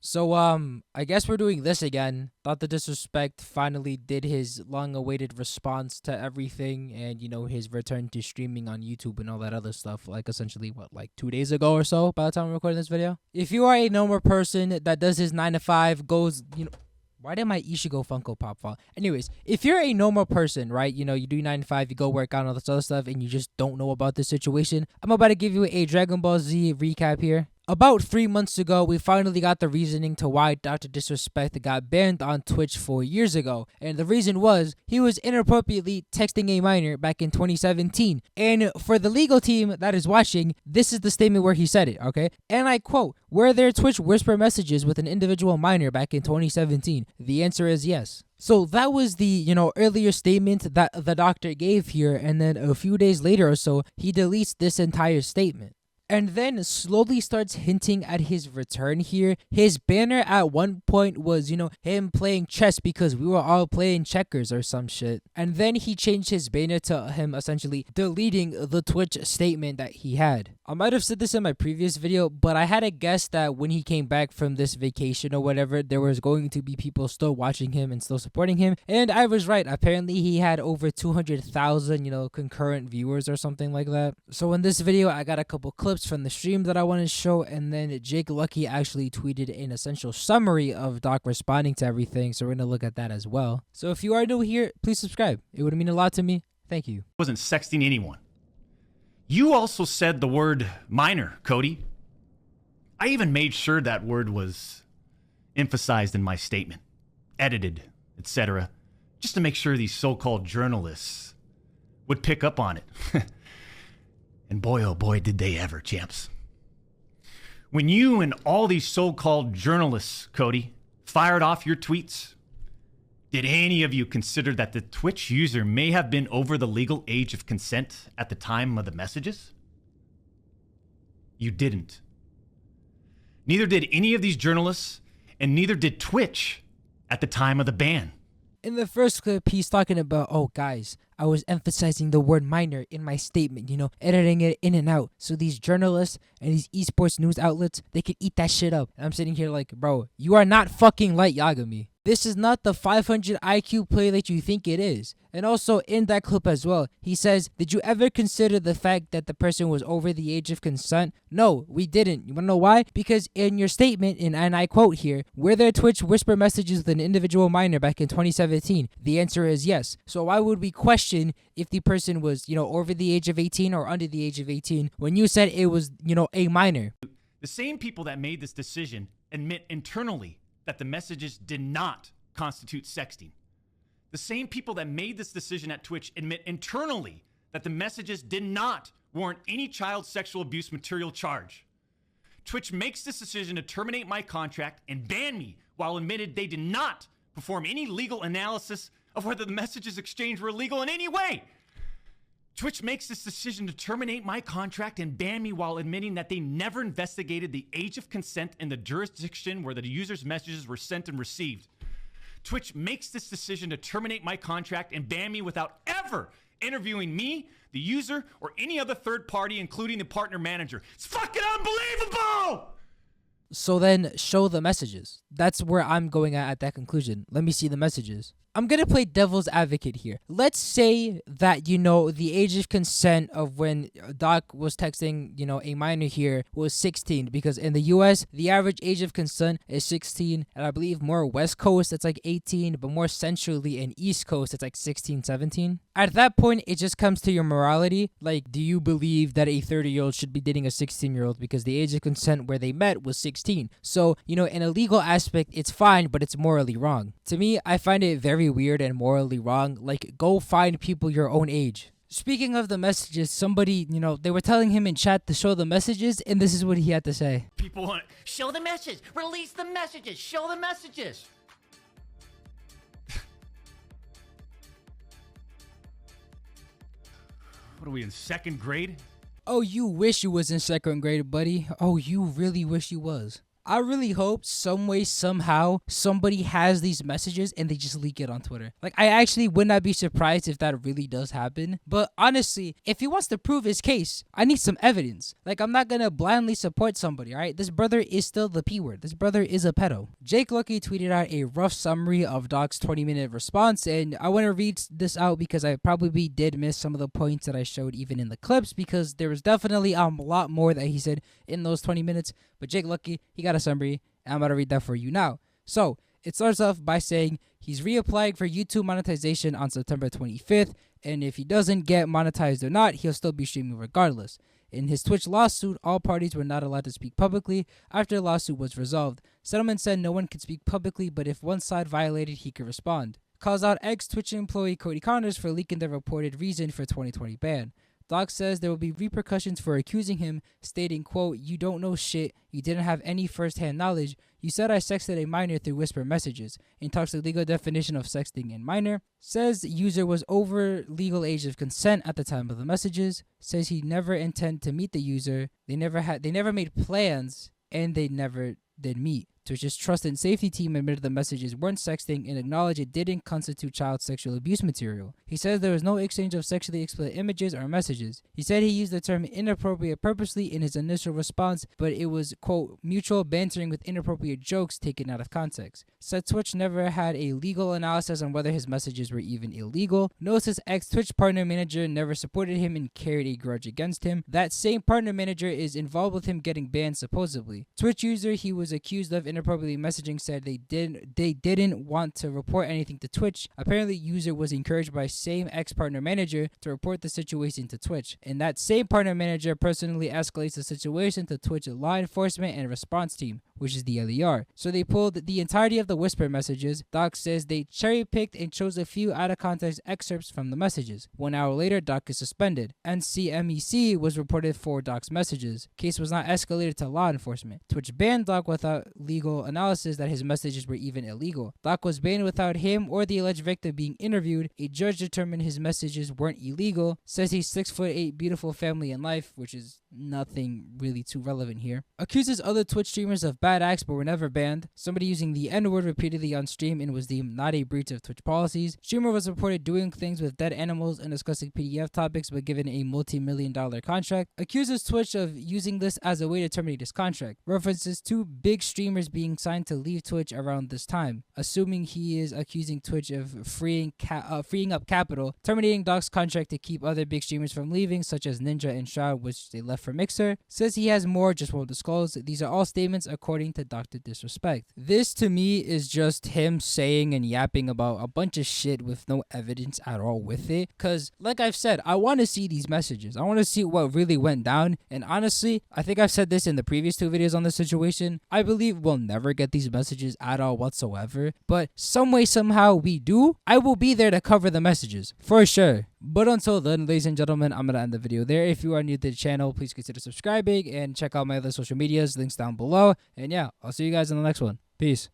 So I guess we're doing this again. Thought the Disrespect finally did his long-awaited response to everything, and his return to streaming on YouTube and all that other stuff. Like essentially, what, like 2 days ago or so? By the time we're recording this video, if you are a normal person that does his 9 to 5, goes, why did my Ishigo Funko Pop fall? Anyways, if you're a normal person, right, you do 9 to 5, you go work out and all this other stuff, and you just don't know about this situation, I'm about to give you a Dragon Ball Z recap here. About 3 months ago, we finally got the reasoning to why Dr. Disrespect got banned on Twitch 4 years ago. And the reason was he was inappropriately texting a minor back in 2017. And for the legal team that is watching, this is the statement where he said it, okay? And I quote, "Were there Twitch whisper messages with an individual minor back in 2017? The answer is yes." So that was the, earlier statement that the doctor gave here. And then a few days later or so, he deletes this entire statement. And then slowly starts hinting at his return here. His banner at one point was, him playing chess because we were all playing checkers or some shit. And then he changed his banner to him essentially deleting the Twitch statement that he had. I might have said this in my previous video, but I had a guess that when he came back from this vacation or whatever, there was going to be people still watching him and still supporting him. And I was right. Apparently he had over 200,000, concurrent viewers or something like that. So in this video, I got a couple clips from the stream that I want to show, and then Jake Lucky actually tweeted an essential summary of Doc responding to everything, so we're going to look at that as well. So if you are new here, please subscribe. It would mean a lot to me. Thank you. Wasn't sexting anyone. You also said the word minor, Cody. I even made sure that word was emphasized in my statement, edited, etc., just to make sure these so-called journalists would pick up on it. And boy, oh boy, did they ever, champs. When you and all these so-called journalists, Cody, fired off your tweets, did any of you consider that the Twitch user may have been over the legal age of consent at the time of the messages? You didn't. Neither did any of these journalists, and neither did Twitch at the time of the ban. In the first clip, he's talking about, oh, guys, I was emphasizing the word minor in my statement, editing it in and out. So these journalists and these esports news outlets, they could eat that shit up. And I'm sitting here like, bro, you are not fucking Light Yagami. This is not the 500 IQ play that you think it is. And also in that clip as well, he says, did you ever consider the fact that the person was over the age of consent? No, we didn't. You wanna know why? Because in your statement, and I quote here, were there Twitch whisper messages with an individual minor back in 2017? The answer is yes. So why would we question if the person was, over the age of 18 or under the age of 18 when you said it was, a minor? The same people that made this decision admit internally that the messages did not constitute sexting. The same people that made this decision at Twitch admit internally that the messages did not warrant any child sexual abuse material charge. Twitch makes this decision to terminate my contract and ban me while admitted they did not perform any legal analysis of whether the messages exchanged were illegal in any way. Twitch makes this decision to terminate my contract and ban me while admitting that they never investigated the age of consent in the jurisdiction where the user's messages were sent and received. Twitch makes this decision to terminate my contract and ban me without ever interviewing me, the user, or any other third party, including the partner manager. It's fucking unbelievable! So then show the messages. That's where I'm going at that conclusion. Let me see the messages. I'm going to play devil's advocate here. Let's say that, the age of consent of when Doc was texting, a minor here was 16, because in the US, the average age of consent is 16, and I believe more West Coast, it's like 18, but more centrally and East Coast, it's like 16, 17. At that point, it just comes to your morality. Like, do you believe that a 30-year-old should be dating a 16-year-old because the age of consent where they met was 16? So, in a legal aspect, it's fine, but it's morally wrong. To me, I find it very weird and morally wrong. Like, go find people your own age. Speaking of the messages, somebody, they were telling him in chat to show the messages, and this is what he had to say. People want to show the message, release the messages, show the messages. What are we in second grade? Oh, you wish you was in second grade, buddy. Oh, you really wish you was. I really hope some way, somehow, somebody has these messages and they just leak it on Twitter. Like, I actually would not be surprised if that really does happen. But honestly, if he wants to prove his case, I need some evidence. Like, I'm not gonna blindly support somebody, all right? This brother is still the P word. This brother is a pedo. Jake Lucky tweeted out a rough summary of Doc's 20-minute response, and I want to read this out because I probably did miss some of the points that I showed even in the clips, because there was definitely a lot more that he said in those 20 minutes. But Jake Lucky, he got a summary, and I'm about to read that for you now. So, it starts off by saying he's reapplying for YouTube monetization on September 25th, and if he doesn't get monetized or not, he'll still be streaming regardless. In his Twitch lawsuit, all parties were not allowed to speak publicly after the lawsuit was resolved. Settlement said no one could speak publicly, but if one side violated, he could respond. Calls out ex-Twitch employee Cody Connors for leaking the reported reason for 2020 ban. Doc says there will be repercussions for accusing him, stating, quote, "You don't know shit. You didn't have any first-hand knowledge. You said I sexted a minor through whisper messages," and talks the legal definition of sexting and minor. Says the user was over legal age of consent at the time of the messages. Says he never intended to meet the user. They never made plans, and they never did meet. Twitch's trust and safety team admitted the messages weren't sexting and acknowledged it didn't constitute child sexual abuse material. He says there was no exchange of sexually explicit images or messages. He said he used the term inappropriate purposely in his initial response, but it was, quote, mutual bantering with inappropriate jokes taken out of context. Said Twitch never had a legal analysis on whether his messages were even illegal. Knows his ex-Twitch partner manager never supported him and carried a grudge against him. That same partner manager is involved with him getting banned supposedly. Twitch user he was accused of inappropriately messaging said they didn't want to report anything to Twitch. Apparently, user was encouraged by same ex-partner manager to report the situation to Twitch, and that same partner manager personally escalates the situation to Twitch law enforcement and response team, which is the LER. So they pulled the entirety of the whisper messages. Doc says they cherry-picked and chose a few out-of-context excerpts from the messages. 1 hour later, Doc is suspended. NCMEC was reported for Doc's messages. Case was not escalated to law enforcement. Twitch banned Doc without legal analysis that his messages were even illegal. Doc was banned without him or the alleged victim being interviewed. A judge determined his messages weren't illegal. Says he's 6'8", beautiful family and life, which is nothing really too relevant here. Accuses other Twitch streamers of bad acts but were never banned. Somebody using the N-word repeatedly on stream and was deemed not a breach of Twitch policies. Streamer was reported doing things with dead animals and discussing PDF topics but given a multi-million-dollar contract. Accuses Twitch of using this as a way to terminate his contract. References two big streamers being signed to leave Twitch around this time. Assuming he is accusing Twitch of freeing up capital, terminating Doc's contract to keep other big streamers from leaving, such as Ninja and Shroud, which they left for Mixer. Says he has more, just won't disclose. These are all statements according to Dr. Disrespect. This to me is just him saying and yapping about a bunch of shit with no evidence at all with it. Cause like I've said, I want to see these messages. I want to see what really went down. And honestly, I think I've said this in the previous two videos on this situation. I believe we'll never get these messages at all whatsoever. But some way, somehow we do. I will be there to cover the messages for sure. But until then, ladies and gentlemen, I'm going to end the video there. If you are new to the channel, please consider subscribing and check out my other social medias. Links down below. And yeah, I'll see you guys in the next one. Peace.